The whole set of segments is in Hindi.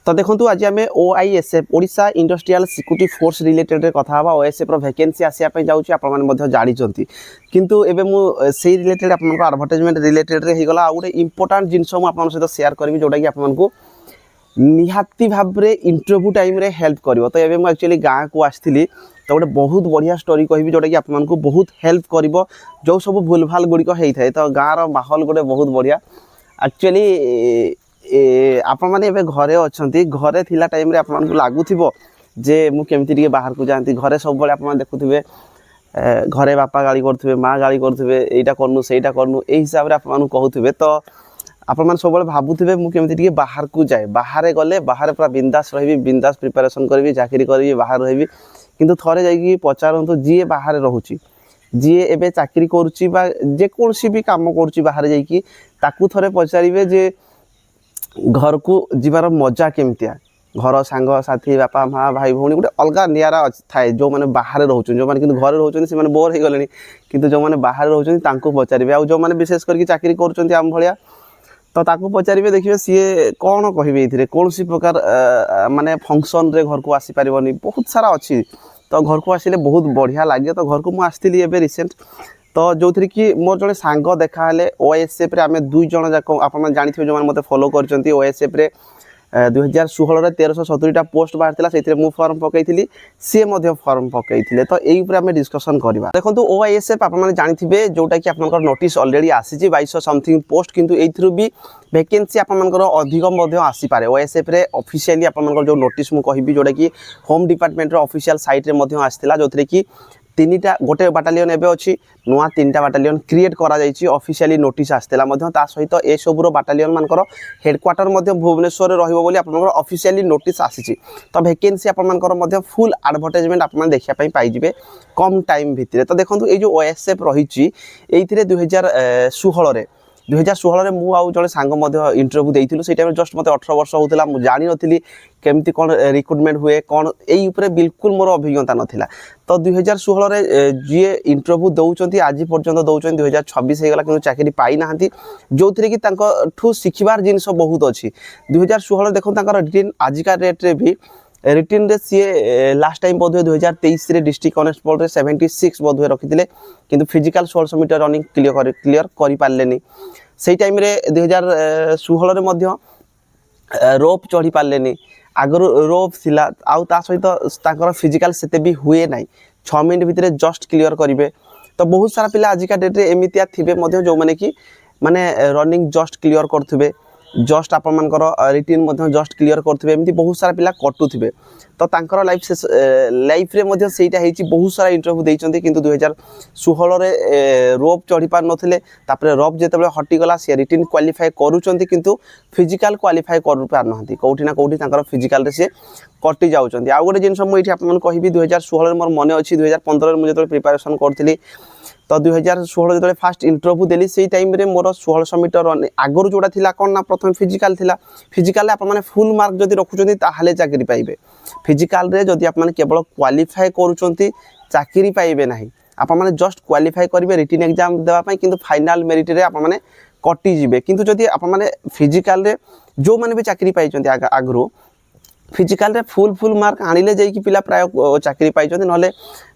तो देखो आज आम OISF Odisha industrial security force related कथा ओआईएसएफ वैकेंसी आसापी जाऊँगी आपने जानते किंतु एबे मु से रिलेटेड आप एडवर्टाइजमेंट रिलेटेड होगा गोटे इंपोर्टाट जिन आप सहित सेयार करी जोटा कि आपको निहाती भाव में इंटरव्यू टाइम रे हेल्प कर। तो ये एक्चुअली गाँव को आसती तो गोटे बहुत बढ़िया स्टोरी कहि जोटा कि आपको बहुत हेल्प कर जो सब भूल भाल गुड़िक होता है। तो गाँव माहौल गोटे बहुत बढ़िया एक्चुअली आपण मैंने घरे अच्छा घरे थिला टाइम रे आपको लगुव जे मुझे बाहर को जाती घरे सब आप देखुवे घरे बापा गाड़ी करुवे माँ गाड़ी करुवे यहाँ करनु सेटा करनु यही हिसाब से आपको कहते तो आपण सब भावुवे मुझे बाहर को जाए बाहर गले बाहर पूरा बिंदास रही बिंदास प्रिपेरेसन करी चाकरी करी बाहर रही किंतु थरे जाइए पचारतु जी बाहर रोचे जी एवं चाकरी करुच्ची जेकोसी भी कम करुच्ची बाहर जाइए ताकू थरे पचारे जे घर को जीवार मजा केमतिया घर सांग साथी बापा माँ भाई भौणी गोटे अलग निरा थाए जो मैंने बाहर रोचे जो मैंने घर रोचे से बोर हो गले कि जो मैंने बाहर रोचे पचारे आउ जो मैंने विशेष करके चाकरी करुँच आम भाया तो ताकू पचारे देखिए सी कौन कहे कौन सी प्रकार माने फंक्शन रे घर को आसीपार बहुत सारा अच्छी तो घर को आसिले बहुत बढ़िया लगे। तो घर को मुझे आसती एवं रिसेंट तो जो थी कि मोर जड़े सांग देखा ओएसएफ रे आम दुई जन जाक आप जानते जो मैंने मत फॉलो कर ओएसएफ रे 2016 रे 1370 पोस्ट बाहर से फॉर्म पकई सी फॉर्म पकई तो यही डिस्कसन करवा। देखो ओआईएसएफ आप जानते जोटा कि आप नोटिस अलरेडी आसी 2200 समथिंग पोस्ट किंतु एथरू भी वैकेंसी आपर अधिक आसीपे ओएसएफ रे ऑफिशियली आपर जो नोटिस मुझे कहि जोटा कि होम डिपार्टमेंट ऑफिशियल साइट रे आसाला जो कि तीनटा गोटे बाटालियन एवं अच्छी नुआ 3टा बाटालियन क्रिएट करा ऑफिशियली नोटिस आसाला सहित ए सबूर बाटालियन मानकर हेडक्वार्टर भुवनेश्वर रही ऑफिशियली नोटिस आसी तो वैकेंसी आपर फुल एडवर्टाइजमेंट आप देखापी पाइबे कम टाइम भितर। तो देखो ये जो ओएसएफ रही 2016 मुझे जड़े सांग इंटरव्यू देती से टाइम जस्ट मत 18 वर्ष होता मुझे जानी नी केमती कौन रिक्रुटमेंट हुए कौन यही बिल्कुल मोर अभिज्ञता नाला। तो 2016 जी इंटरव्यू दौरान आज पर्यटन दौरान 2026 होगा कि चाकरी पाई ना जो थी कि शिखबार जिनस बहुत अच्छी 2016 देखो रिटेन आजिका रेट्रे भी रिटेन रे सी लास्ट टाइम बोधे 2023 डिस्ट्रिक्ट कनेस्टेबल रे 76 बोधे रखी किंतु फिजिकल 1600 मीटर रनिंग क्लियर कर पारे से टाइम रे 2016 रोप चढ़ी पारे आगर रोप थिला आउ ता सहित फिजिकल सेते भी हुए ना 6 मिनट भितर जस्ट क्लियर करेंगे। तो बहुत सारा पिला आजिका डेट रे एमितिया थिबे जो मैंने कि माने रनिंग जस्ट क्लियर करथुबे जस्ट आपर रिटेन जस्ट क्लियर करेंगे एमती बहुत सारा पिला कटुवे तो तांकर लाइफ रे सेटा बहुत सारा इंटरव्यू देते किंतु 2016 रोप चढ़ी पार नथिले तापरे रोप जेतेबेले हटिगला सी रिटेन क्वालिफाई करूचंती किंतु फिजिकल क्वालिफाई कर पार नहंती कोठी ना कोठी तांकर फिजिकल रे से कटि जाउचंती। आउ गोटे जिनस मुझे आपन कहबी 2016 मोर मन अच्छी 2015 मुझे जो प्रिपेरेसन करथिली तो 2016 जो फास्ट इंटरव्यू देली से टाइम रे मोर 1600 मीटर आगरू जोड़ा थिला कौन ना प्रथम फिजिकल थिला फिजिकल आप माने फुल मार्क जदि रखुचंती ताहाले चाकरी पाइबे फिजिकल रे जदि आप माने केवल क्वालिफाई करूचंती चाकरी पाइबे नाही आप माने जस्ट क्वालिफाई करिवे रिटेन एग्जाम देवा पई किंतु फाइनल मेरिट रे आप माने कटि जिवे किंतु जदि आप माने फिजिकल रे जो माने भी चाकरी पाइचंती आगरू फिजिकल रे फुल मार्क आनिले जाइकी पिला प्राय चाकरी पाइचंती नले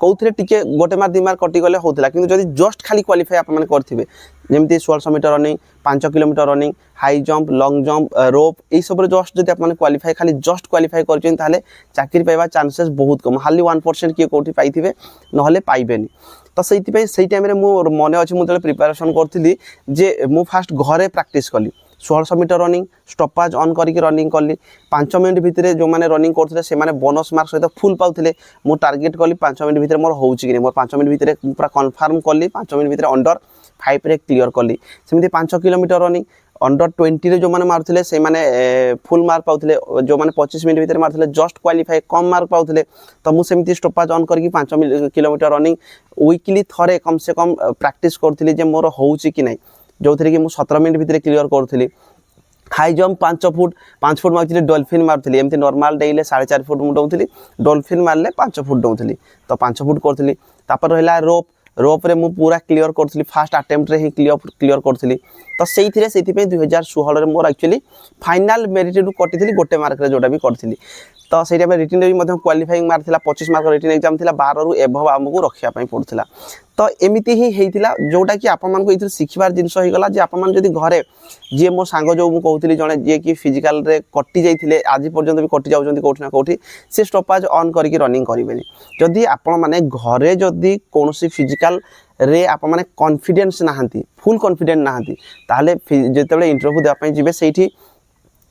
कौथिरे टिके गोटे मार्क 2 मार्क कटिगले होता किंतु जदि जस्ट खाली क्वालिफाई आप माने करथिबे जेमती 1600 metre running 5 kilometre running high jump long jump rope यही सब जस्ट जब आप क्वालिफाई खाली जस्ट क्वालिफाई कर चाकरी पाइबा चांसेस बहुत कम हाली 1% किए कौटी पाइथिबे नहले पाइबेनी। तो से टाइम मोर मन अच्छे मुझे प्रिपेरेसन करी जे मु फास्ट घरे प्रैक्टिस कली 1600 मीटर रनिंग स्टॉपेज ऑन करके रनिंग कली 5 मिनट भितर जो मैंने रनिंग करते से बोनस मार्क सहित फुल पाते मु टार्गेट कली 5 मिनट भितर मोर होउची कि मोर 5 मिनट भितर पूरा कन्फर्म कली 5 मिनट भितर अंडर 5 रे क्लियर कली सेमती 5 किलोमीटर रनिंग अंडर 20 रे जो मैंने मारुले से माने फुल मार्क पाते जो मैंने 25 मिनट भितर मारुले जस्ट क्वालिफाई कम मार्क पाते तो मुझे स्टॉपेज ऑन करके 5 किलोमीटर रनिंग वीकली थरे कम से कम प्रैक्टिस करी मोर होउची कि नहीं जो थी कि 17 मिनट भितर क्लियर करूली हाई जंप 5 फुट मार्चली डॉल्फिन मारुली एमती नॉर्मल डेले 4.5 फुट मुझे डॉल्फिन मारले 5 फुट दौली तो 5 फुट करी रहा रोप रोप्रे मु पूरा क्लीयर करी फास्ट आटेम्प्ट ही क्लीयर करी तो से 2016 मोर एक्चुअली फाइनाल मेरिट रू कटी गोटे मार्क जोटा भी करी तो से रिटर्न भी क्वालिफाइंग मार्क था 25 मार्क रिटर्न एग्जाम था 12 रु एभव आमको रखापी पड़ूला तो एमती ही होता जोटा कि आपण ये शिखबार जिनस होगा जे आप घरे जी मो सांग जो मुझे जड़े जी कि फिजिकाल रे कटि जाते आज पर्यंत भी कटि जाऊँच कौटी ना कौटी से स्टॉपेज ऑन करके रनिंग करेंगे जदि आपण मैंने घरे जदि कौन फिजिकाल रे आप मैंने कॉन्फिडेंस नहांती फुल कॉन्फिडेंट नहांती ताले जिते इंटरव्यू देवाई जी से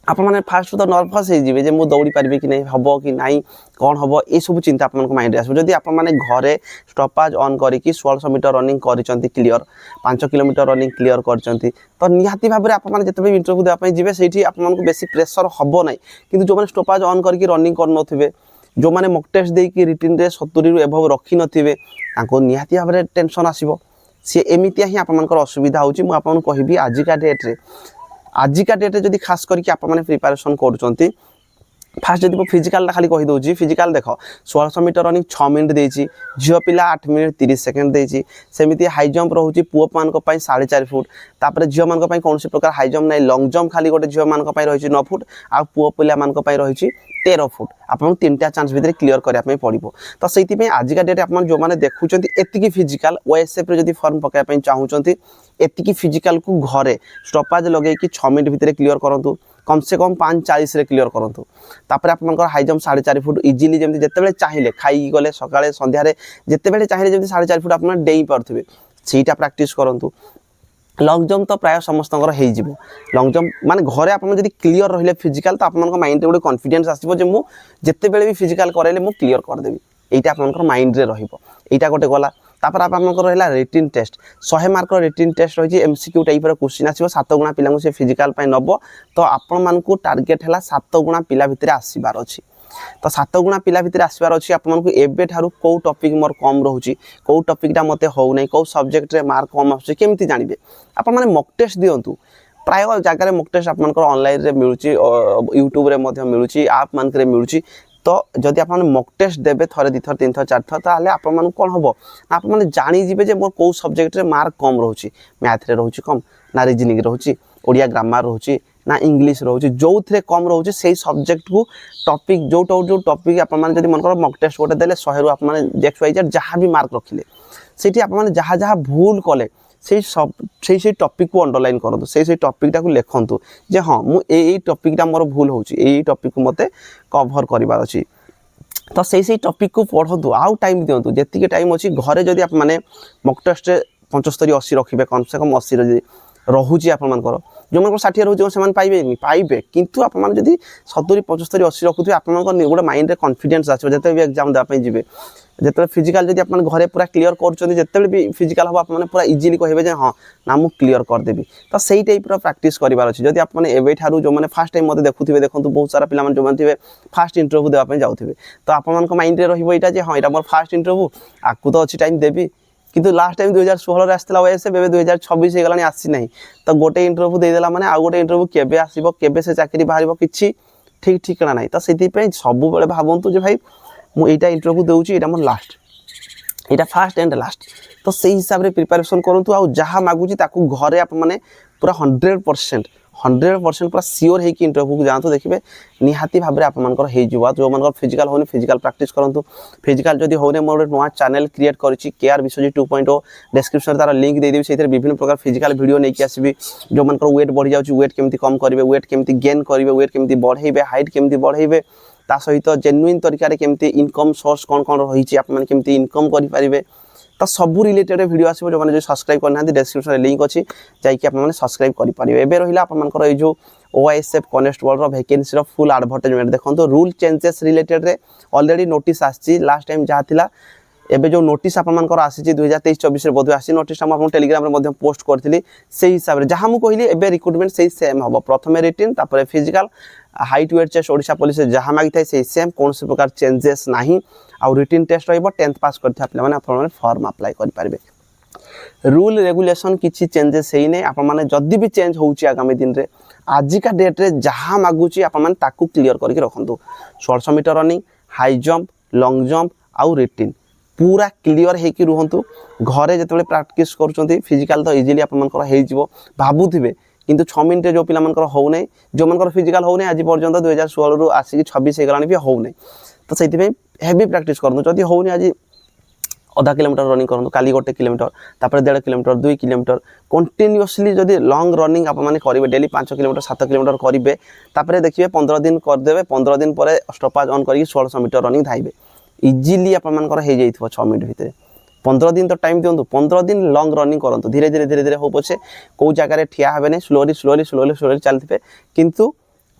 आप मैंने फास्ट तो नर्भस हो मुझे दौड़ी पारि कि नहीं हम कि नहीं कौन हम ये सब चिंता आप माइंड आस जदि आप मैंने घरे स्टॉपेज ऑन करके 1600 मीटर रनिंग कर क्लीयर 5 किलोमीटर रनिंग क्लीयर कर तो निहाती भाव में आप जिते इंटरव्यू देवाई जी से आपको बेसी प्रेसर हम ना कि जो मैंने स्टॉपेज ऑन करके रनिंग कर जो मैंने मॉक टेस्ट देकी रिटर्न रे 70 रु एभव रखी नथिबे ताको निहाती भाव में टेंशन आसीबो से एमितिया ही आपनकर असुविधा होची मु आपन कहबी आजिका डेट रे जदि खास करके आप माने प्रिपरेशन करूचंती फास्ट जब फिजिकाल खाली कही दूसरी फिजिकाल देख 1600 मीटर रनिंग 6 मिनट देती झील पिला 8 मिनट 30 सेकेंड देती सेमती हाई जंप रोचे पुओ मान 4.5 फुट तापर झील मान कौन प्रकार हाई जंप ना लंग जंप खाली गोटे झील मान रही 9 फुट आ पुओ पिला मान रही 13 फुट आपको 3टा चांस भितर क्लीयर करने पड़ो तो से आजिका डेट आप जो मैंने देखुं एतिकी फिजिकाल ओएसएफ रे जदि फॉर्म पकाइबाई चाहूँगी एतिकी फिजिकाल को घरे स्टॉपेज लगे 6 मिनट भितर क्लीयर करूँ कम से कम 5:40 रे क्लीयर करूँ तापर आपनकर हाई जंप 4.5 फुट इजिली जमी जिते चाहिए खाई गले सकाଳେ संध्यारे जिते चाहिए जमी 4.5 फुट आप डेई पारे सीटा प्राक्टिस करूँ लंग जंप तो प्राय समस्त लंग जंप माने घरे आप क्लीयर रहिले फिजिकाल तो आप माइंड गोटे कॉन्फिडेंस आसो जे मु जितेबेले भी फिजिकाल करेले मु क्लीयर करदेवी एटा आपनकर माइंड रे रहिबो एटा गोटे गला तापर आपनकर रहला written test 100 mark written test रही एमसीक्यू टाइप रो क्वेश्चन आसीबो 7 गुणा पिला से फिजिकाल पय नबो तो आपण मानकू टार्गेट हैला 7 गुणा पिला भितर आसीबार अछि तो 7 गुणा पिला भितर आसबार अच्छी आपको एबे ठारू कौ टॉपिक मोर कम रोचे कौ टॉपिकटा मते हो नहीं कौ सब्जेक्ट रे मार्क कम आसुचे केमती जानबे आपण माने मॉक टेस्ट दियंतु प्राय जगह मॉक टेस्ट आपनकर ऑनलाइन रे मिलुची यूट्यूब रे मध्ये मिलुची आप मान रे मिलुची तो जदि आप मॉक टेस्ट देबे थरे 2 थर 3 थर 4 थर ताले आपण मान कोन हबो आप माने जानि जिबे जे मोर कौ सब्जेक्ट रे मार्क कम रोची मैथ रे रोची कम ना रीजनिंग रोची ओडिया ग्रामर रोची ना इंग्लिश रोचे जो थे कम रोचे से सब्जेक्ट को टॉपिक जो टॉपिक आप मन मॉक टेस्ट गोटे देले 100 रु आप XYZ जहाँ भी मार्क रखिले से आप जहाँ जहाँ भूल कले से टॉपिक को अंडरलाइन करूँ से टॉपिकटा को लिखतु जे हाँ मुझे टॉपिकटा मोर भूल होची टॉपिक को मते कवर करार अच्छी तो से टॉपिक को पढ़ु आउ टाइम दिंतु जी टाइम अच्छी घरे जदि आप मॉक टेस्ट 75-80 रखिए कम से कम 80 रोचे आपर जो मैं 60 रोचे से पाइबे पाइबे किंतु आप 70-75-80 रखुए आप गोटे माइंड रे कॉन्फिडेंस आसो जिते भी एग्जाम देवाई जी जिते फिजिकाल जब आप घरे पूरा क्लीयर कर भी फिजिकाल हम आप पूरा इजिली कहे हाँ ना मुझे क्लीयर करदेवी तो सही टाइप प्रैक्टिस करार अच्छे जब आप जो मैंने फास्ट टाइम मत देखुए देखो बहुत सारा पिला जो थे फास्ट इंटरव्यू देवाई जाऊे तो आप माइंड में रहा जे हाँ यहाँ मोर फास्ट इंटरव्यू आपको तो अच्छी टाइम देवी किंतु लास्ट टाइम 2016 आसला ओएसएफ 2026 होगा आसी ना तो गोटे इंटरव्यू देदेला माने आ गोटे इंटरव्यू केबे आसीबो केबे से चाकरी बाहर किसी ठीक ठिकाना ना तो से सब बेले भावतु जे भाई मुझे इंटरव्यू दूसरी यहाँ मोर लास्ट यहाँ फास्ट एंड लास्ट तो से हिसाब से प्रिपरेशन करूँ आ जहाँ मागुची ताकू घरे आप माने पूरा 100% पूरा सियोर है कि इंटरव्यू को जातु देखिए निहाती भाव में आपर जो मन फिजिकाल होनी फिजिकाल प्रैक्टिस करूँ फिजिकाल जदि होने मोर नुआ चैनल क्रिएट करी केआर विश्वजीत 2.0 डिस्क्रिप्शन तार लिंक देदेवी से विभिन्न प्रकार फिजिकाल वीडियो नहीं आसबि जो मन वेट बढ़ी जाऊँ वेट केमती कम करेंगे वेट केमती गेन करेंगे वेट केमती बढ़ेबे हाइट केमती बढ़ेबे ता सहित जेन्युइन तरीके केमती इनकम सोर्स कौन कौन रही आपमती इनकम करेंगे तो सब रिलेटेड वीडियो आसो जो मैंने सब्सक्राइब करना डिस्क्रिप्शन लिंक अच्छी जाकि आप सब्सक्राइब करेंगे एवं रहा आपर ये जो OSF constable vacancy full advertisement देखो रूल चेंजेस रिलेटेड रे ऑलरेडी नोटिस आसी लास्ट टाइम जहाँ थिला एबे जो नोटिस आपर आसी 2023-24 बोध आसी नोटिस आप टेलीग्राम में पोस्ट करी से हिसाब से जहाँ मुझे कहली एबे रिक्रुटमेंट से सेम हम प्रथम रिटन तापर physical height weight chest Odisha police जहाँ मागी था से सेम कौन से प्रकार चेंजेस नहीं आउ रिटन टेस्ट रही 10th पास करते पे फॉर्म अप्लाई करेंगे रूल रेगुलेशन किसी चेंजेस है नहीं आपने जदि भी चेंज होची आगामी दिन रे आजिका डेट रे जहाँ मागुची आपने ताकू क्लीयर करके रखु 1600 metre running high jump long jump आउ रिटन पूरा क्लीयर होकि रुहतु घरे जिते प्रैक्टिस कर फिजिकल तो इजिली आप भावुवे किंतु 6 मिनट जो पिला हो ना जो मन फिजिकल हो ना आज पर्यंत 2016 रु आसिक 26 होगा भी हो ना तो से हेवी प्रैक्टिस करूँ जदि होनी आज आधा किलोमीटर रनिंग करूँ काली 1 किलोमीटर तापर 1.5 किलोमीटर 2 किलोमीटर कंटिन्यूअसली जदि लॉन्ग रनिंग आप करेंगे डेली 5 किलोमीटर 7 किलोमीटर करेंगे तापर देखिए 15 दिन करदे 15 दिन पर स्टॉपेज ऑन करके 1600 मीटर रनिंग धाइबे इजिली आप 6 मिनट भितर 15 दिन तो टाइम दिंतु 15 दिन लॉन्ग रनिंग करूँ धीरे धीरे हो पछे कौ जगह ठिया हे स्लोली स्लोली स्लोली स्लोली चलते किंतु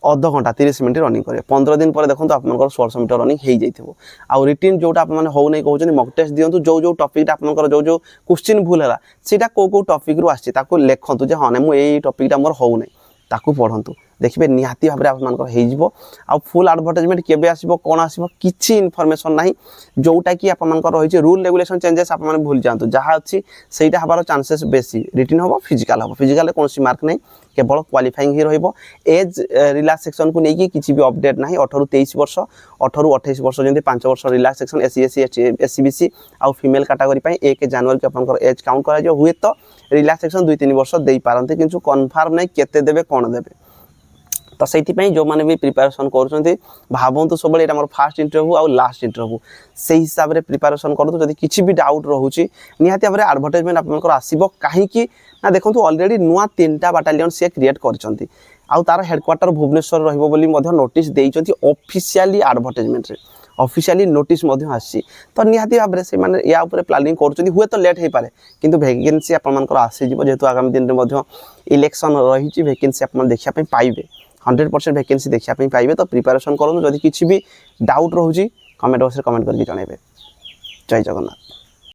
अध घंटा 30 मिनट रनिंग करेंगे 15 दिन पर देखो आप 1600 मीटर रनिंग हो जाइए आउ रिटिन जोटा आप हो नहीं कहते मक टेस्ट दिंतु जो टॉपिक आप जो क्वेश्चन भूल है सीटा कौ टॉपिक रु आसको लिखतु जे हाँ ना मुझे टॉपिकटा मोर हो नहीं ताकू पढ़ंतु देखिए निहाती भाव में आप फुल एडवर्टाइजमेंट केबे आसीबो कोन आसीबो किछि इनफॉरमेशन नाही जोटा कि आपनकर रही रूल रेगुलेशन चेंजेस आप भूल जातु जहाँ अच्छी सहीटा हबार चांसेस बेसी रिटिन हम फिजिकल कौन मार्क नहीं केवल क्वालिफाइंग ही रहिबो एज रिलैक्सेशन को लेकिन किसी भी अपडेट ना 18 ରୁ 23 वर्ष 18 ରୁ 28 वर्ष जमी 5 वर्ष रिलैक्सेशन SC/ST/SC/BC आउ फीमेल कैटेगरी 1 जनवरी के अपन एज काउंट करा हुए तो रिलैक्सेशन 2-3 वर्ष दे पारते किंतु कन्फर्म नहीं केते देबे कोन देबे तो से जो मैंने भी प्रिपेरेसन कर भावतु सब मोर फास्ट इंटरव्यू आउ लास्ट इंटरव्यू से हिसाब से प्रिपेरेसन करूँ जब किसी भी डाउट रोचे निहाती भाव में एडवर्टाइजमेंट आप आसो कहीं ना देखो ऑलरेडी नुआ 3टा बाटालियन सी क्रिएट कर तार हेडक्वार्टर भुवनेश्वर रही नोटिस देती ऑफिशियली एडवर्टाइजमेंट ऑफिशियली नोटिस आसी तो निहाती भाव में से या प्लानिंग कर हुए तो लेट हो पारे किंतु वैकेंसी आपर आसीज जेहेतु आगामी दिन में इलेक्शन रही वैकेंसी आप देखा पाइबे 100% वैकेंसी देखा पाइबे तो प्रिपेरेसन करूँ जदि किसी भी डाउट रोचे कमेंट बॉक्स में कमेंट करके जनइबे। जय जगन्नाथ।